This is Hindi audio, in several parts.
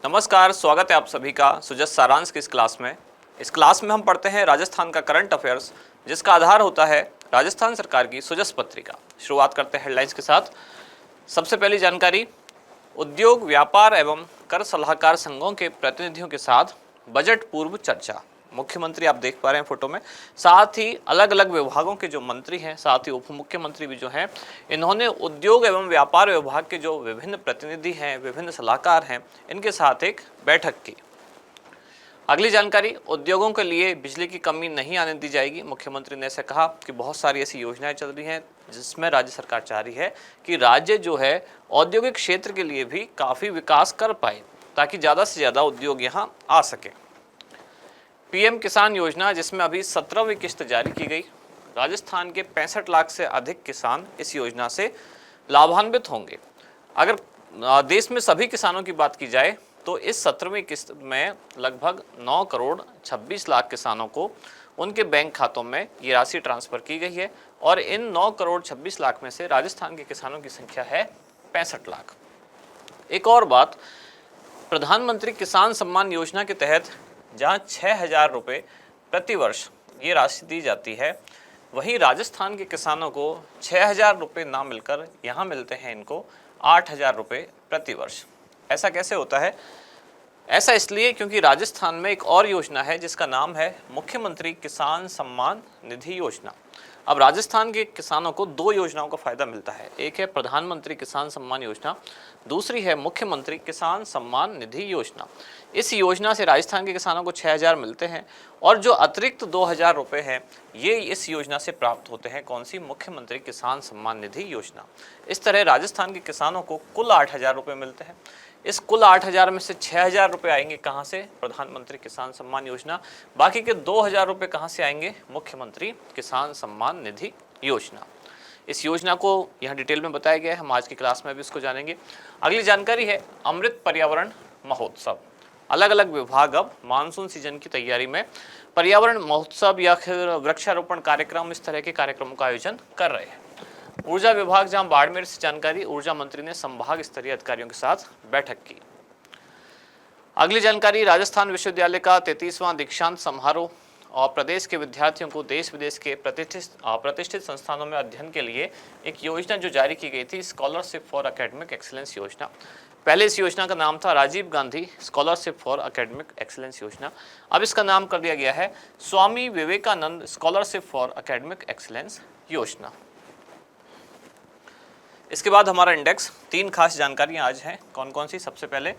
नमस्कार, स्वागत है आप सभी का सुजस सारांश की इस क्लास में। इस क्लास में हम पढ़ते हैं राजस्थान का करंट अफेयर्स, जिसका आधार होता है राजस्थान सरकार की सुजस पत्रिका। शुरुआत करते हैं हेडलाइंस के साथ। सबसे पहली जानकारी, उद्योग, व्यापार एवं कर सलाहकार संघों के प्रतिनिधियों के साथ बजट पूर्व चर्चा। मुख्यमंत्री आप देख पा रहे हैं फोटो में, साथ ही अलग अलग विभागों के जो मंत्री हैं, साथ ही उप मुख्यमंत्री भी जो हैं, इन्होंने उद्योग एवं व्यापार विभाग के जो विभिन्न प्रतिनिधि हैं, विभिन्न सलाहकार हैं, इनके साथ एक बैठक की। अगली जानकारी, उद्योगों के लिए बिजली की कमी नहीं आने दी जाएगी। मुख्यमंत्री ने ऐसे कहा कि बहुत सारी ऐसी योजनाएं चल रही हैं जिसमें राज्य सरकार चाह रही है कि राज्य जो है औद्योगिक क्षेत्र के लिए भी काफ़ी विकास कर पाए, ताकि ज़्यादा से ज़्यादा उद्योग यहाँ आ सके। पीएम किसान योजना, जिसमें अभी 17वीं किस्त जारी की गई। राजस्थान के 65 लाख से अधिक किसान इस योजना से लाभान्वित होंगे। अगर देश में सभी किसानों की बात की जाए तो इस 17वीं किस्त में लगभग 9 करोड़ 26 लाख किसानों को उनके बैंक खातों में ये राशि ट्रांसफर की गई है, और इन 9 करोड़ 26 लाख में से राजस्थान के किसानों की संख्या है 65 लाख। एक और बात, प्रधानमंत्री किसान सम्मान योजना के तहत जहां 6,000 रुपये प्रति वर्ष ये राशि दी जाती है, वहीं राजस्थान के किसानों को 6,000 रुपये ना मिलकर यहाँ मिलते हैं इनको 8,000 रुपये प्रति वर्ष। ऐसा कैसे होता है? ऐसा इसलिए क्योंकि राजस्थान में एक और योजना है जिसका नाम है मुख्यमंत्री किसान सम्मान निधि योजना। अब राजस्थान के किसानों को दो योजनाओं का फायदा मिलता है, एक है प्रधानमंत्री किसान सम्मान योजना, दूसरी है मुख्यमंत्री किसान सम्मान निधि योजना। इस योजना से राजस्थान के किसानों को 6,000 मिलते हैं, और जो अतिरिक्त 2,000 रुपये हैं ये इस योजना से प्राप्त होते हैं। कौन सी? मुख्यमंत्री किसान सम्मान निधि योजना। इस तरह राजस्थान के किसानों को कुल 8,000 रुपये मिलते हैं। इस कुल 8,000 में से 6,000 रुपये आएंगे कहाँ से? प्रधानमंत्री किसान सम्मान योजना। बाकी के 2,000 रुपये कहाँ से आएंगे? मुख्यमंत्री किसान सम्मान निधि योजना। इस योजना को यहाँ डिटेल में बताया गया है, हम आज की क्लास में भी इसको जानेंगे। अगली जानकारी है अमृत पर्यावरण महोत्सव। अलग अलग विभाग अब मानसून सीजन की तैयारी में पर्यावरण महोत्सव या फिर वृक्षारोपण कार्यक्रम, इस तरह के कार्यक्रमों का आयोजन कर रहे हैं। ऊर्जा विभाग, जहां बाड़मेर से जानकारी, ऊर्जा मंत्री ने संभाग स्तरीय अधिकारियों के साथ बैठक की। अगली जानकारी, राजस्थान विश्वविद्यालय का 33वां दीक्षांत समारोह और प्रदेश के विद्यार्थियों को देश विदेश के प्रतिष्ठित संस्थानों में अध्ययन के लिए एक योजना जो जारी की गई थी, स्कॉलरशिप फॉर एकेडमिक एक्सीलेंस योजना। पहले इस योजना का नाम था Rajiv Gandhi scholarship for academic excellence योजना। अब इसका नाम कर दिया गया है Swami Vivekananda scholarship for academic excellence योजना। इसके बाद हमारा इंडेक्स, 3 खास जानकारियां आज हैं। कौन कौन सी? सबसे पहले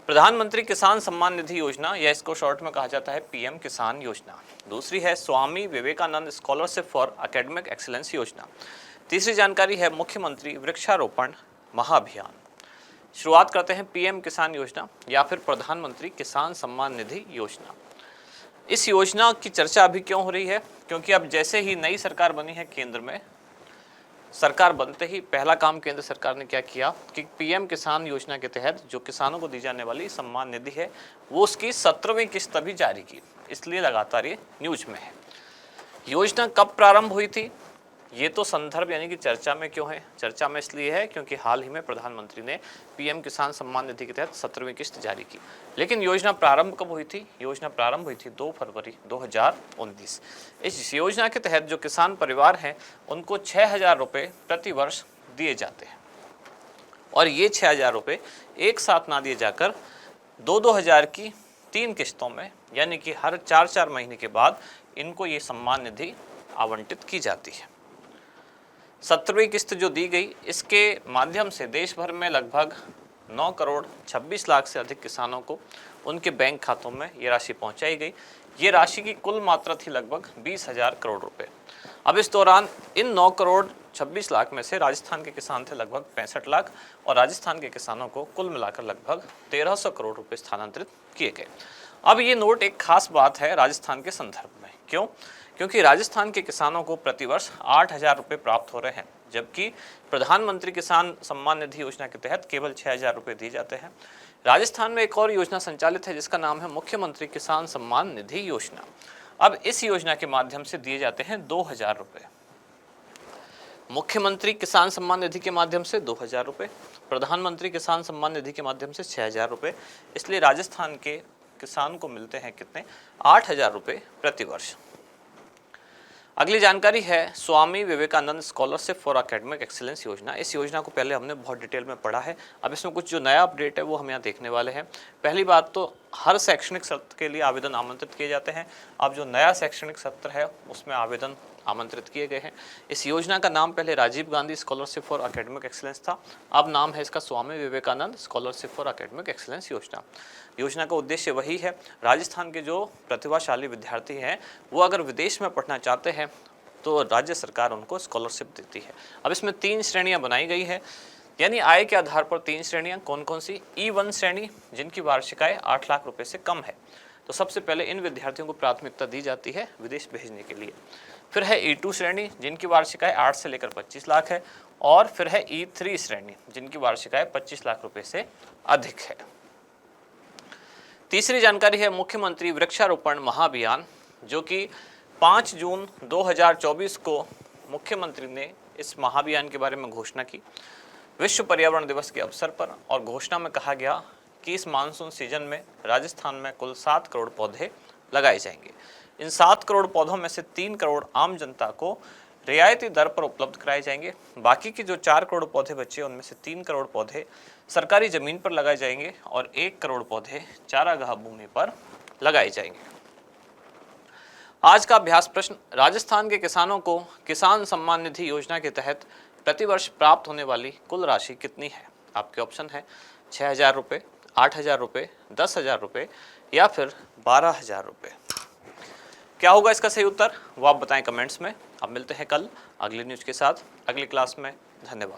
प्रधानमंत्री किसान सम्मान निधि योजना, या इसको शॉर्ट में कहा जाता है पीएम किसान योजना। दूसरी है Swami Vivekananda scholarship for academic excellence योजना। तीसरी जानकारी है मुख्यमंत्री वृक्षारोपण महाअभियान। शुरुआत करते हैं पीएम किसान योजना या फिर प्रधानमंत्री किसान सम्मान निधि योजना। इस योजना की चर्चा अभी क्यों हो रही है? क्योंकि अब जैसे ही नई सरकार बनी है केंद्र में, सरकार बनते ही पहला काम केंद्र सरकार ने क्या किया कि पीएम किसान योजना के तहत जो किसानों को दी जाने वाली सम्मान निधि है, वो उसकी 17वीं किस्त अभी जारी की। इसलिए लगातार ये न्यूज में है। योजना कब प्रारंभ हुई थी? ये तो संदर्भ यानी कि चर्चा में क्यों है? चर्चा में इसलिए है क्योंकि हाल ही में प्रधानमंत्री ने पीएम किसान सम्मान निधि के तहत 17वीं किस्त जारी की। लेकिन योजना प्रारंभ कब हुई थी? योजना प्रारंभ हुई थी 2 फरवरी 2019। इस योजना के तहत जो किसान परिवार हैं उनको 6,000 रुपये प्रति वर्ष दिए जाते हैं, और ये 6,000 रुपये एक साथ ना दिए जाकर 2-2 हज़ार की 3 किस्तों में, यानी कि हर 4-4 महीने के बाद इनको ये सम्मान निधि आवंटित की जाती है। 17वीं किस्त जो दी गई, इसके माध्यम से देश भर में लगभग 9 करोड़ 26 लाख से अधिक किसानों को उनके बैंक खातों में ये राशि पहुंचाई गई। ये राशि की कुल मात्रा थी लगभग 20,000 करोड़ रुपए। अब इस दौरान इन 9 करोड़ 26 लाख में से राजस्थान के किसान थे लगभग 65 लाख, और राजस्थान के किसानों को कुल मिलाकर लगभग 1,300 करोड़ रुपए स्थानांतरित किए गए। अब ये नोट एक खास बात है राजस्थान के संदर्भ में। क्यों? क्योंकि राजस्थान के किसानों को प्रतिवर्ष 8,000 रुपये प्राप्त हो रहे हैं, जबकि प्रधानमंत्री किसान सम्मान निधि योजना के तहत केवल 6,000 रुपये दिए जाते हैं। राजस्थान में एक और योजना संचालित है जिसका नाम है मुख्यमंत्री किसान सम्मान निधि योजना। अब इस योजना के माध्यम से दिए जाते हैं 2,000 रुपये। मुख्यमंत्री किसान सम्मान निधि के माध्यम से 2,000 रुपये, प्रधानमंत्री किसान सम्मान निधि के माध्यम से 6,000 रुपये। इसलिए राजस्थान के किसान को मिलते हैं कितने? 8,000 रुपये प्रति वर्ष। अगली जानकारी है Swami Vivekananda scholarship for academic excellence योजना। इस योजना को पहले हमने बहुत डिटेल में पढ़ा है, अब इसमें कुछ जो नया अपडेट है वो हम यहाँ देखने वाले हैं। पहली बात तो हर शैक्षणिक सत्र के लिए आवेदन आमंत्रित किए जाते हैं। अब जो नया शैक्षणिक सत्र है उसमें आवेदन आमंत्रित किए गए हैं। इस योजना का नाम पहले Rajiv Gandhi scholarship for academic excellence था, अब नाम है इसका Swami Vivekananda scholarship for academic excellence योजना। योजना का उद्देश्य वही है, राजस्थान के जो प्रतिभाशाली विद्यार्थी हैं वो अगर विदेश में पढ़ना चाहते हैं तो राज्य सरकार उनको स्कॉलरशिप देती है। अब इसमें 3 श्रेणियां बनाई गई है, यानी आय के आधार पर 3 श्रेणियां। कौन कौन सी? E1 श्रेणी, जिनकी वार्षिक आय 8 लाख रुपए से कम है, तो सबसे पहले इन विद्यार्थियों को प्राथमिकता दी जाती है विदेश भेजने के लिए। फिर है E2 श्रेणी, जिनकी वार्षिक आय 8 से लेकर 25 लाख है, और फिर है E3 श्रेणी, जिनकी वार्षिक आय 25 लाख रुपए से अधिक है। तीसरी जानकारी है मुख्यमंत्री वृक्षारोपण महाअभियान, जो कि 5 जून 2024 को मुख्यमंत्री ने इस महाअभियान के बारे में घोषणा की विश्व पर्यावरण दिवस के अवसर पर। और घोषणा में कहा गया कि इस मानसून सीजन में राजस्थान में कुल 7 करोड़ पौधे लगाए जाएंगे। इन 7 करोड़ पौधों में से 3 करोड़ आम जनता को रियायती दर पर उपलब्ध कराए जाएंगे। बाकी के जो 4 करोड़ पौधे बचे उनमें से 3 करोड़ पौधे सरकारी जमीन पर लगाए जाएंगे और 1 करोड़ पौधे चारागाह भूमि पर लगाए जाएंगे। आज का अभ्यास प्रश्न, राजस्थान के किसानों को किसान सम्मान निधि योजना के तहत प्रतिवर्ष प्राप्त होने वाली कुल राशि कितनी है? आपके ऑप्शन है 6,000 रुपये, 8,000 रुपये, 10,000 रुपये या फिर 12,000 रुपये। क्या होगा इसका सही उत्तर वो आप बताएं कमेंट्स में। अब मिलते हैं कल अगली न्यूज़ के साथ अगली क्लास में। धन्यवाद।